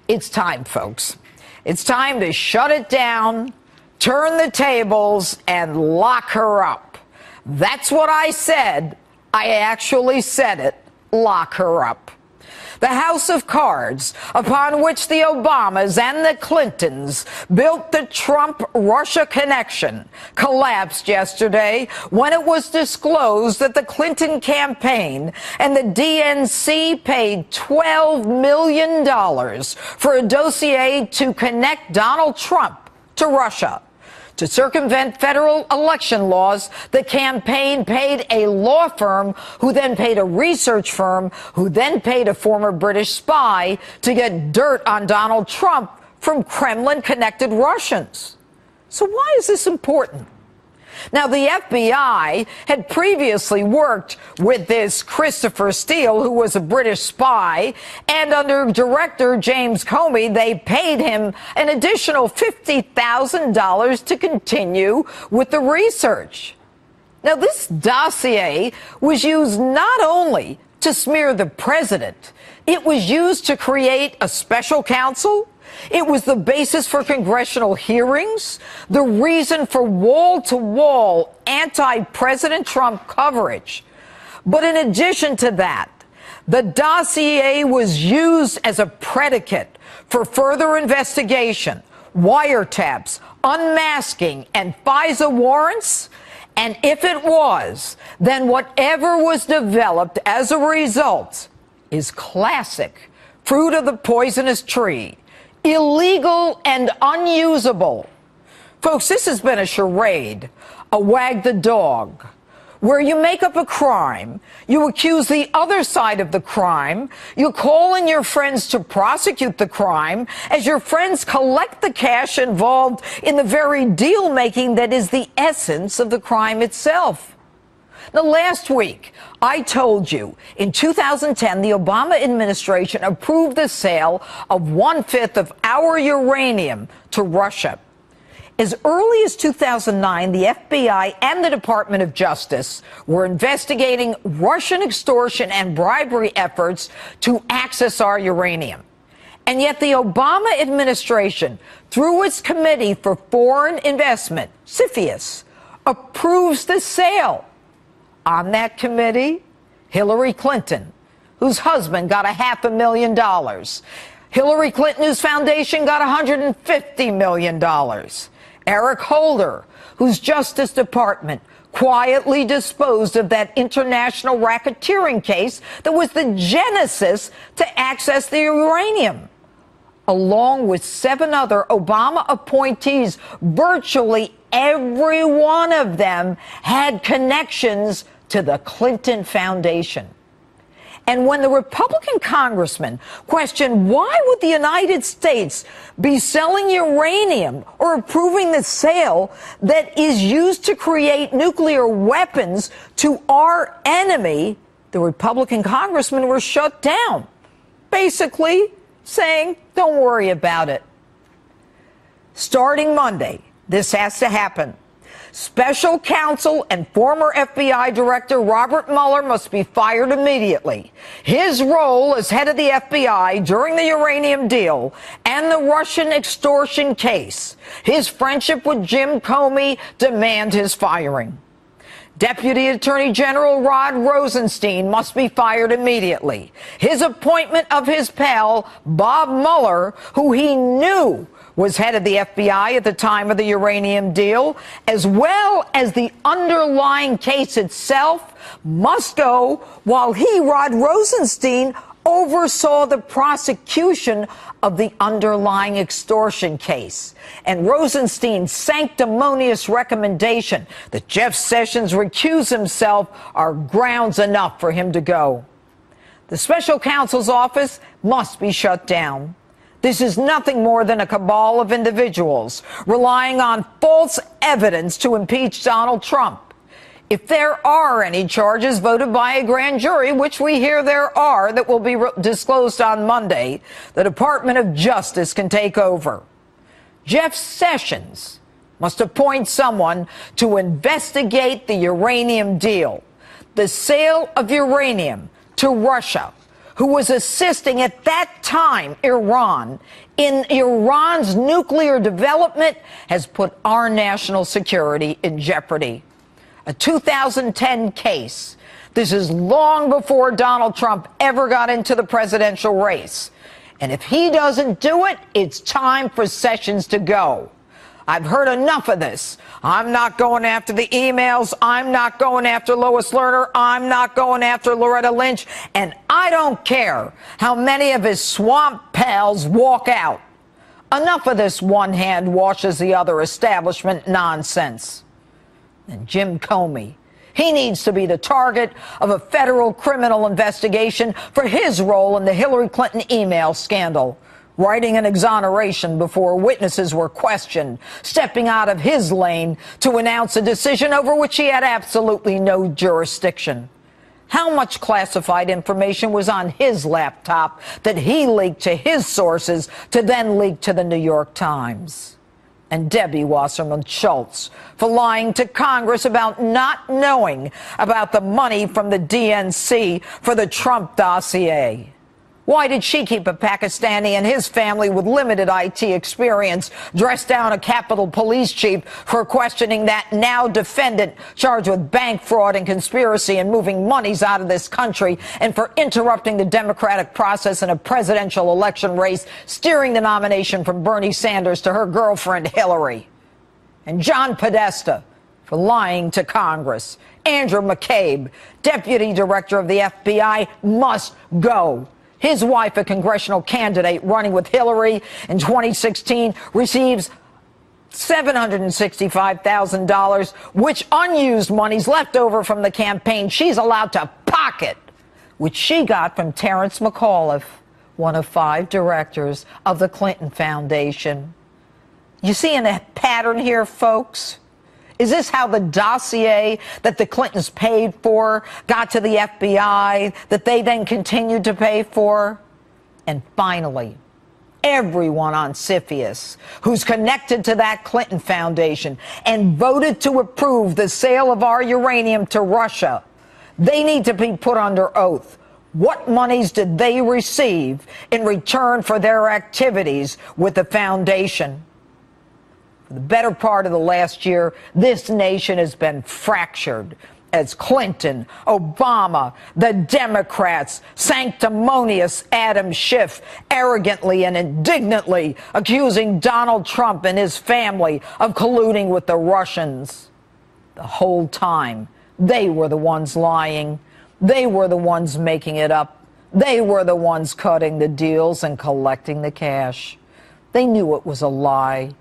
It's time, folks. It's time to shut it down, turn the tables, and lock her up. That's what I said. I actually said it. Lock her up. The house of cards upon which the Obamas and the Clintons built the Trump-Russia connection collapsed yesterday when it was disclosed that the Clinton campaign and the DNC paid $12 million for a dossier to connect Donald Trump to Russia. To circumvent federal election laws, the campaign paid a law firm who then paid a research firm who then paid a former British spy to get dirt on Donald Trump from Kremlin-connected Russians. So why is this important? Now, the FBI had previously worked with this Christopher Steele, who was a British spy, and under Director James Comey, they paid him an additional $50,000 to continue with the research. Now, this dossier was used not only to smear the president, it was used to create a special counsel. It was the basis for congressional hearings, the reason for wall-to-wall anti-President Trump coverage. But in addition to that, the dossier was used as a predicate for further investigation, wiretaps, unmasking, and FISA warrants. And if it was, then whatever was developed as a result is classic fruit of the poisonous tree. Illegal and unusable. Folks, this has been a charade, a wag the dog, where you make up a crime, you accuse the other side of the crime, you call in your friends to prosecute the crime, as your friends collect the cash involved in the very deal-making that is the essence of the crime itself. Now, last week, I told you in 2010, the Obama administration approved the sale of 1/5 of our uranium to Russia. As early as 2009, the FBI and the Department of Justice were investigating Russian extortion and bribery efforts to access our uranium. And yet the Obama administration, through its Committee for Foreign Investment, CFIUS, approves the sale. On that committee, Hillary Clinton, whose husband got $500,000. Hillary Clinton, whose foundation got $150 million. Eric Holder, whose Justice Department quietly disposed of that international racketeering case that was the genesis to access the uranium. Along with 7 other Obama appointees, virtually every one of them had connections to the Clinton Foundation. And when the Republican congressman questioned why would the United States be selling uranium or approving the sale that is used to create nuclear weapons to our enemy, the Republican congressmen were shut down, basically saying, don't worry about it. Starting Monday, this has to happen. Special counsel and former FBI Director Robert Mueller must be fired immediately. His role as head of the FBI during the uranium deal and the Russian extortion case, his friendship with Jim Comey, demand his firing. Deputy Attorney General Rod Rosenstein must be fired immediately. His appointment of his pal, Bob Mueller, who he knew was head of the FBI at the time of the uranium deal, as well as the underlying case itself, must go while he, Rod Rosenstein, oversaw the prosecution of the underlying extortion case. And Rosenstein's sanctimonious recommendation that Jeff Sessions recuse himself are grounds enough for him to go. The special counsel's office must be shut down. This is nothing more than a cabal of individuals relying on false evidence to impeach Donald Trump. If there are any charges voted by a grand jury, which we hear there are, that will be disclosed on Monday, the Department of Justice can take over. Jeff Sessions must appoint someone to investigate the uranium deal, the sale of uranium to Russia, who was assisting at that time Iran in Iran's nuclear development, has put our national security in jeopardy. A 2010 case. This is long before Donald Trump ever got into the presidential race. And if he doesn't do it, it's time for Sessions to go. I've heard enough of this. I'm not going after the emails. I'm not going after Lois Lerner. I'm not going after Loretta Lynch. And I don't care how many of his swamp pals walk out. Enough of this one hand washes the other establishment nonsense. And Jim Comey, he needs to be the target of a federal criminal investigation for his role in the Hillary Clinton email scandal. Writing an exoneration before witnesses were questioned, stepping out of his lane to announce a decision over which he had absolutely no jurisdiction. How much classified information was on his laptop that he leaked to his sources to then leak to the New York Times? And Debbie Wasserman Schultz for lying to Congress about not knowing about the money from the DNC for the Trump dossier. Why did she keep a Pakistani and his family with limited IT experience dress down a Capitol Police chief for questioning that now defendant charged with bank fraud and conspiracy and moving monies out of this country, and for interrupting the democratic process in a presidential election race, steering the nomination from Bernie Sanders to her girlfriend Hillary? And John Podesta for lying to Congress. Andrew McCabe, deputy director of the FBI, must go. His wife, a congressional candidate running with Hillary in 2016, receives $765,000, which unused monies left over from the campaign she's allowed to pocket, which she got from Terrence McAuliffe, one of 5 directors of the Clinton Foundation. You seeing a pattern here, folks? Is this how the dossier that the Clintons paid for got to the FBI, that they then continued to pay for? And finally, everyone on CFIUS who's connected to that Clinton Foundation and voted to approve the sale of our uranium to Russia, they need to be put under oath. What monies did they receive in return for their activities with the foundation? The better part of the last year, this nation has been fractured as Clinton, Obama, the Democrats, sanctimonious Adam Schiff, arrogantly and indignantly accusing Donald Trump and his family of colluding with the Russians. The whole time, they were the ones lying. They were the ones making it up. They were the ones cutting the deals and collecting the cash. They knew it was a lie.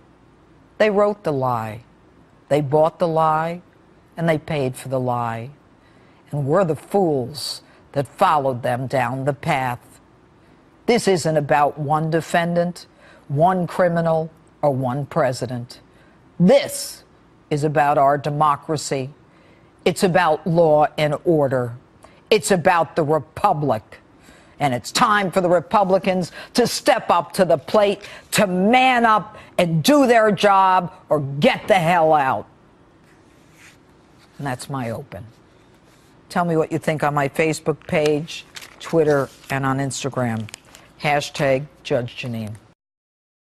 They wrote the lie, they bought the lie, and they paid for the lie. And we're the fools that followed them down the path. This isn't about one defendant, one criminal, or one president. This is about our democracy. It's about law and order. It's about the republic. And it's time for the Republicans to step up to the plate, to man up and do their job, or get the hell out. And that's my open. Tell me what you think on my Facebook page, Twitter, and on Instagram. #Judge Jeanine.